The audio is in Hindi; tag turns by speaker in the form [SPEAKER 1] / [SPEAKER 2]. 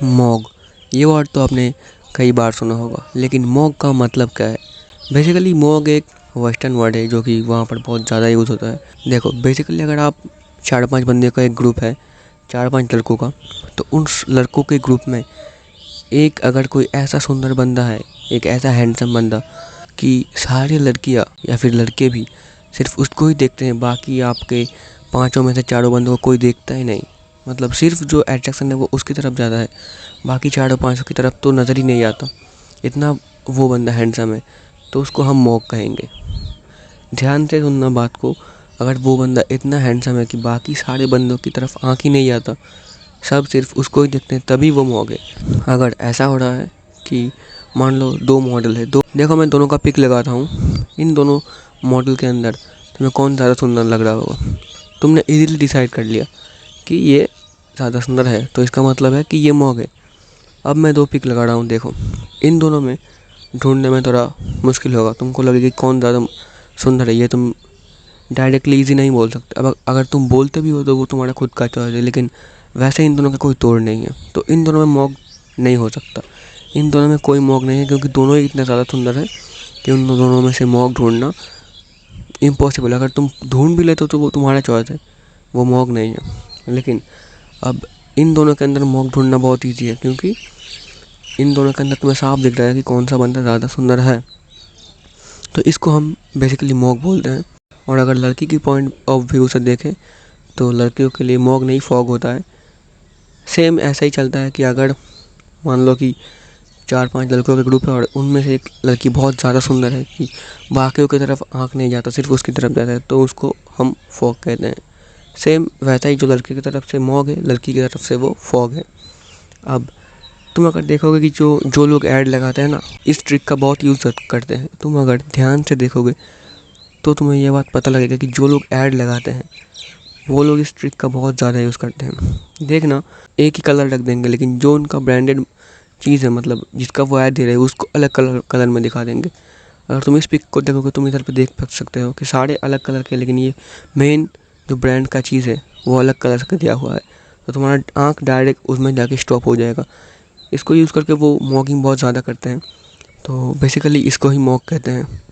[SPEAKER 1] मॉग, ये वर्ड तो आपने कई बार सुना होगा, लेकिन मॉग का मतलब क्या है? बेसिकली मॉग एक वेस्टर्न वर्ड है जो कि वहाँ पर बहुत ज़्यादा यूज़ होता है। देखो बेसिकली अगर आप 4-5 बंदे का एक ग्रुप है, 4-5 लड़कों का, तो उन लड़कों के ग्रुप में एक अगर कोई ऐसा सुंदर बंदा है, एक ऐसा हैंडसम बंदा कि सारी लड़कियाँ या फिर लड़के भी सिर्फ उसको ही देखते हैं, बाकी आपके 5 में से 4 बंदों को कोई देखता ही नहीं। मतलब सिर्फ जो अट्रैक्शन है वो उसकी तरफ ज़्यादा है, बाकी 4-5 की तरफ तो नज़र ही नहीं आता। इतना वो बंदा हैंडसम है, तो उसको हम मॉग कहेंगे। ध्यान से सुनना बात को, अगर वो बंदा इतना हैंडसम है कि बाकी सारे बंदों की तरफ आँख ही नहीं आता, सब सिर्फ उसको ही देखते हैं, तभी वो मॉग है। अगर ऐसा हो रहा है कि मान लो 2 मॉडल है, दो देखो मैं दोनों का पिक लगाता हूँ, इन दोनों मॉडल के अंदर तुम्हें कौन ज़्यादा सुंदर लग रहा होगा? तुमने इजीली डिसाइड कर लिया कि ये ज़्यादा सुंदर है, तो इसका मतलब है कि ये मॉग है। अब मैं 2 पिक लगा रहा हूँ, देखो इन दोनों में ढूंढने में थोड़ा मुश्किल होगा, तुमको लगेगा कि कौन ज़्यादा सुंदर है, ये तुम डायरेक्टली इजी नहीं बोल सकते। अब अगर तुम बोलते भी हो तो वो तुम्हारा खुद का चॉइस है, लेकिन वैसे इन दोनों का कोई तोड़ नहीं है, तो इन दोनों में मॉग नहीं हो सकता। इन दोनों में कोई मॉग नहीं है, क्योंकि दोनों ही इतने ज़्यादा सुंदर है कि उन दोनों में से मॉग ढूंढना इम्पॉसिबल। अगर तुम ढूंढ भी लेते हो तो वो तुम्हारा चॉइस है, वो मॉग नहीं है। लेकिन अब इन दोनों के अंदर मॉग ढूंढना बहुत ईजी है, क्योंकि इन दोनों के अंदर तुम्हें साफ दिख रहा है कि कौन सा बंदा ज़्यादा सुंदर है, तो इसको हम बेसिकली मॉग बोलते हैं। और अगर लड़की की पॉइंट ऑफ व्यू से देखें तो लड़कियों के लिए मॉग नहीं फॉग होता है। सेम ऐसा ही चलता है कि अगर मान लो कि 4-5 लड़कों का ग्रुप है और उनमें से एक लड़की बहुत ज़्यादा सुंदर है कि बाकियों की तरफ आँख नहीं जाता, सिर्फ उसकी तरफ जाता है, तो उसको हम फॉग कहते हैं। सेम वैसा ही जो लड़के की तरफ से मॉग है, लड़की की तरफ से वो फॉग है। अब तुम अगर देखोगे कि जो जो लोग ऐड लगाते हैं ना, इस ट्रिक का बहुत यूज़ करते हैं। तुम अगर ध्यान से देखोगे तो तुम्हें ये बात पता लगेगा कि जो लोग ऐड लगाते हैं वो लोग इस ट्रिक का बहुत ज़्यादा यूज़ करते हैं। देखना, एक ही कलर रख देंगे, लेकिन जो उनका ब्रांडेड चीज़ है, मतलब जिसका वो ऐड दे रहे हैं, उसको अलग कलर में दिखा देंगे। अगर तुम इस पिक को देखोगे तुम इधर पे देख सकते हो कि सारे अलग कलर के, लेकिन ये मेन जो ब्रांड का चीज़ है वो अलग कलर का दिया हुआ है, तो तुम्हारा आँख डायरेक्ट उसमें जाके स्टॉप हो जाएगा। इसको यूज़ करके वो मॉगिंग बहुत ज़्यादा करते हैं, तो बेसिकली इसको ही मॉग कहते हैं।